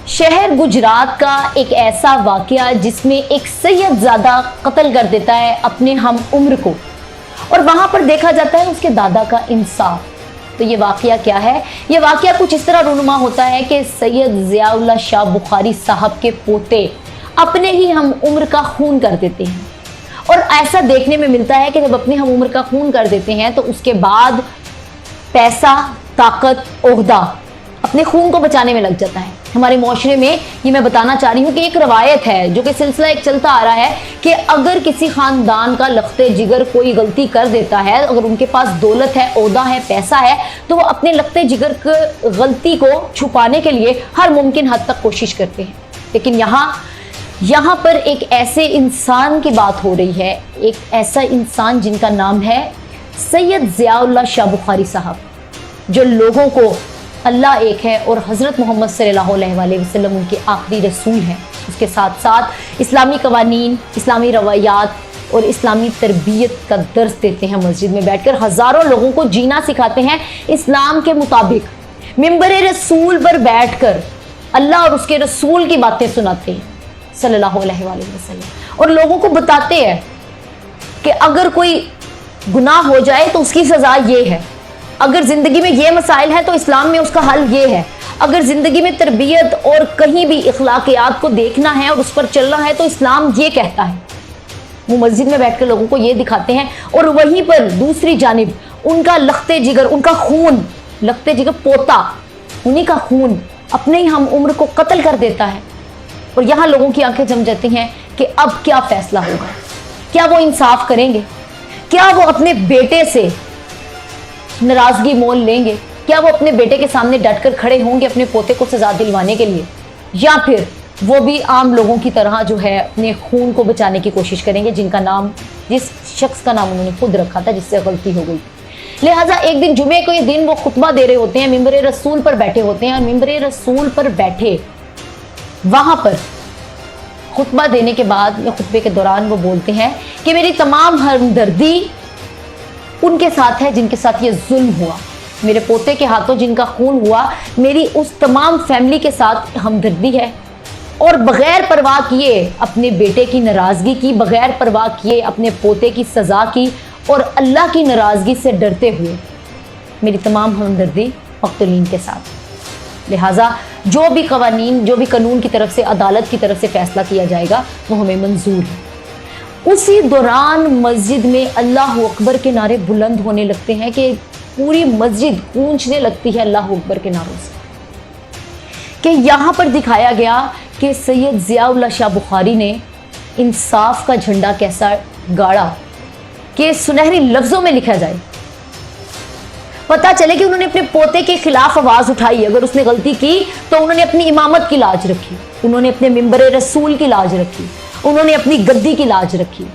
शहर गुजरात का एक ऐसा वाकया जिसमें एक सैयदजादा कत्ल कर देता है अपने हम उम्र को, और वहां पर देखा जाता है उसके दादा का इंसाफ। तो ये वाकया क्या है? ये वाकया कुछ इस तरह रूनुमा होता है कि सैयद ज़ियाउल्लाह शाह बुखारी साहब के पोते अपने ही हम उम्र का खून कर देते हैं। और ऐसा देखने में मिलता है कि जब अपने हम उम्र का खून कर देते हैं तो उसके बाद पैसा, ताकत, ओहदा अपने खून को बचाने में लग जाता है। हमारे माशरे में ये मैं बताना चाह रही हूँ कि एक रवायत है जो कि सिलसिला एक चलता आ रहा है कि अगर किसी खानदान का लख्ते जिगर कोई गलती कर देता है, अगर उनके पास दौलत है, ओहदा है, पैसा है, तो वो अपने लख्ते जिगर की गलती को छुपाने के लिए हर मुमकिन हद तक कोशिश करते हैं। लेकिन यहाँ पर एक ऐसे इंसान की बात हो रही है, एक ऐसा इंसान जिनका नाम है सैयद ज़ियाउल्लाह शाह बुखारी साहब, जो लोगों को अल्लाह एक है और हज़रत मोहम्मद सल्लल्लाहु अलैहि वसल्लम उनके आखिरी रसूल हैं। उसके साथ साथ इस्लामी कवानीन, इस्लामी रवायात और इस्लामी तरबियत का दर्स देते हैं। मस्जिद में बैठकर हज़ारों लोगों को जीना सिखाते हैं इस्लाम के मुताबिक। मिंबर रसूल पर बैठकर अल्लाह और उसके रसूल की बातें सुनाते हैं सल्लल्लाहु अलैहि वसल्लम, और लोगों को बताते हैं कि अगर कोई गुनाह हो जाए तो उसकी सज़ा ये है, अगर ज़िंदगी में ये मसाइल हैं तो इस्लाम में उसका हल ये है, अगर ज़िंदगी में तरबियत और कहीं भी इखलाकियात को देखना है और उस पर चलना है तो इस्लाम ये कहता है। वो मस्जिद में बैठकर लोगों को ये दिखाते हैं, और वहीं पर दूसरी जानिब उनका लख्ते जिगर, उनका खून, लख्ते जिगर पोता, उन्हीं का खून अपने ही हम उम्र को कत्ल कर देता है। और यहाँ लोगों की आंखें जम जाती हैं कि अब क्या फैसला होगा, क्या वो इंसाफ करेंगे, क्या वो अपने बेटे से नाराजगी मोल लेंगे, क्या वो अपने बेटे के सामने डटकर खड़े होंगे अपने पोते को सजा दिलवाने के लिए, या फिर वो भी आम लोगों की तरह जो है अपने खून को बचाने की कोशिश करेंगे, जिस शख्स का नाम उन्होंने खुद रखा था जिससे गलती हो गई। लिहाजा एक दिन जुमे के दिन वो खुतबा दे रहे होते हैं, मिंबर रसूल पर बैठे होते हैं, और मिंबर रसूल पर बैठे वहां पर खुतबा देने के बाद या खुतबे के दौरान वो बोलते हैं कि मेरी तमाम हमदर्दी उनके साथ है जिनके साथ ये जुल्म हुआ, मेरे पोते के हाथों जिनका खून हुआ, मेरी उस तमाम फैमिली के साथ हमदर्दी है। और बग़ैर परवाह किए अपने बेटे की नाराज़गी की, बग़ैर परवाह किए अपने पोते की सज़ा की, और अल्लाह की नाराज़गी से डरते हुए मेरी तमाम हमदर्दी मक़तूलीन के साथ। लिहाजा जो भी कवानीन, जो भी कानून की तरफ से, अदालत की तरफ से फ़ैसला किया जाएगा वो हमें मंजूर है। उसी दौरान मस्जिद में अल्लाह अकबर के नारे बुलंद होने लगते हैं कि पूरी मस्जिद गूंजने लगती है अल्लाह अकबर के नारों से। कि यहाँ पर दिखाया गया कि सैयद ज़ियाउल्लाह शाह बुखारी ने इंसाफ का झंडा कैसा गाड़ा कि सुनहरी लफ्ज़ों में लिखा जाए, पता चले कि उन्होंने अपने पोते के खिलाफ आवाज़ उठाई, अगर उसने गलती की तो उन्होंने अपनी इमामत की लाज रखी, उन्होंने अपने मिंबर रसूल की लाज रखी, उन्होंने अपनी गद्दी की लाज रखी,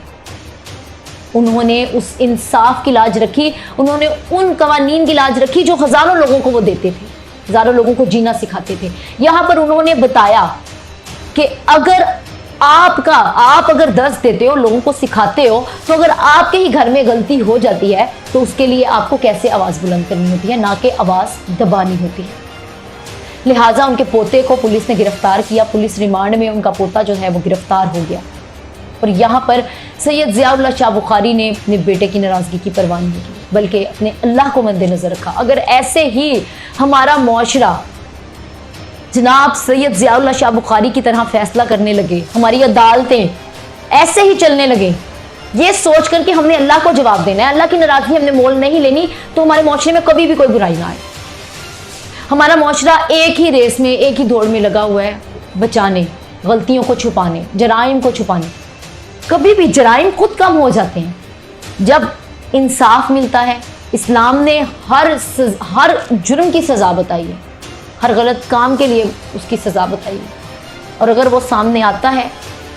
उन्होंने उस इंसाफ की लाज रखी, उन्होंने उन कवानीन की लाज रखी जो हज़ारों लोगों को वो देते थे, हज़ारों लोगों को जीना सिखाते थे। यहाँ पर उन्होंने बताया कि अगर आप अगर दर्स देते हो, लोगों को सिखाते हो, तो अगर आपके ही घर में गलती हो जाती है तो उसके लिए आपको कैसे आवाज़ बुलंद करनी होती है, ना कि आवाज़ दबानी होती है। लिहाजा उनके पोते को पुलिस ने गिरफ्तार किया, पुलिस रिमांड में उनका पोता जो है वो गिरफ्तार हो गया। और यहाँ पर सैयद ज़ियाउल्लाह शाह बुखारी ने अपने बेटे की नाराज़गी की परवाह नहीं की, बल्कि अपने अल्लाह को मद्देनज़र रखा। अगर ऐसे ही हमारा मुआशरा जनाब सैयद ज़ियाउल्लाह शाह बुखारी की तरह फ़ैसला करने लगे, हमारी अदालतें ऐसे ही चलने लगे, ये सोच कर कि हमने अल्लाह को जवाब देना है, अल्लाह की नाराज़गी हमने मोल नहीं लेनी, तो हमारे मुआशरे में कभी भी कोई बुराई ना आए। हमारा मुआशरा एक ही रेस में, एक ही दौड़ में लगा हुआ है, बचाने, गलतियों को छुपाने, जराइम को छुपाने। कभी भी जराइम खुद कम हो जाते हैं जब इंसाफ मिलता है। इस्लाम ने हर जुर्म की सज़ा बताई है, हर गलत काम के लिए उसकी सज़ा बताई है, और अगर वो सामने आता है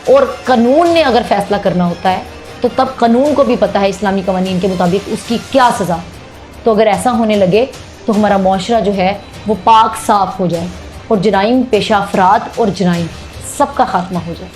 और कानून ने अगर फ़ैसला करना होता है तो तब कानून को भी पता है इस्लामी कवानीन के मुताबिक उसकी क्या सज़ा। तो अगर ऐसा होने लगे तो हमारा मुआशरा जो है वो पाक साफ हो जाए और जराइम पेशा अफराद और जराइम सबका खात्मा हो जाए।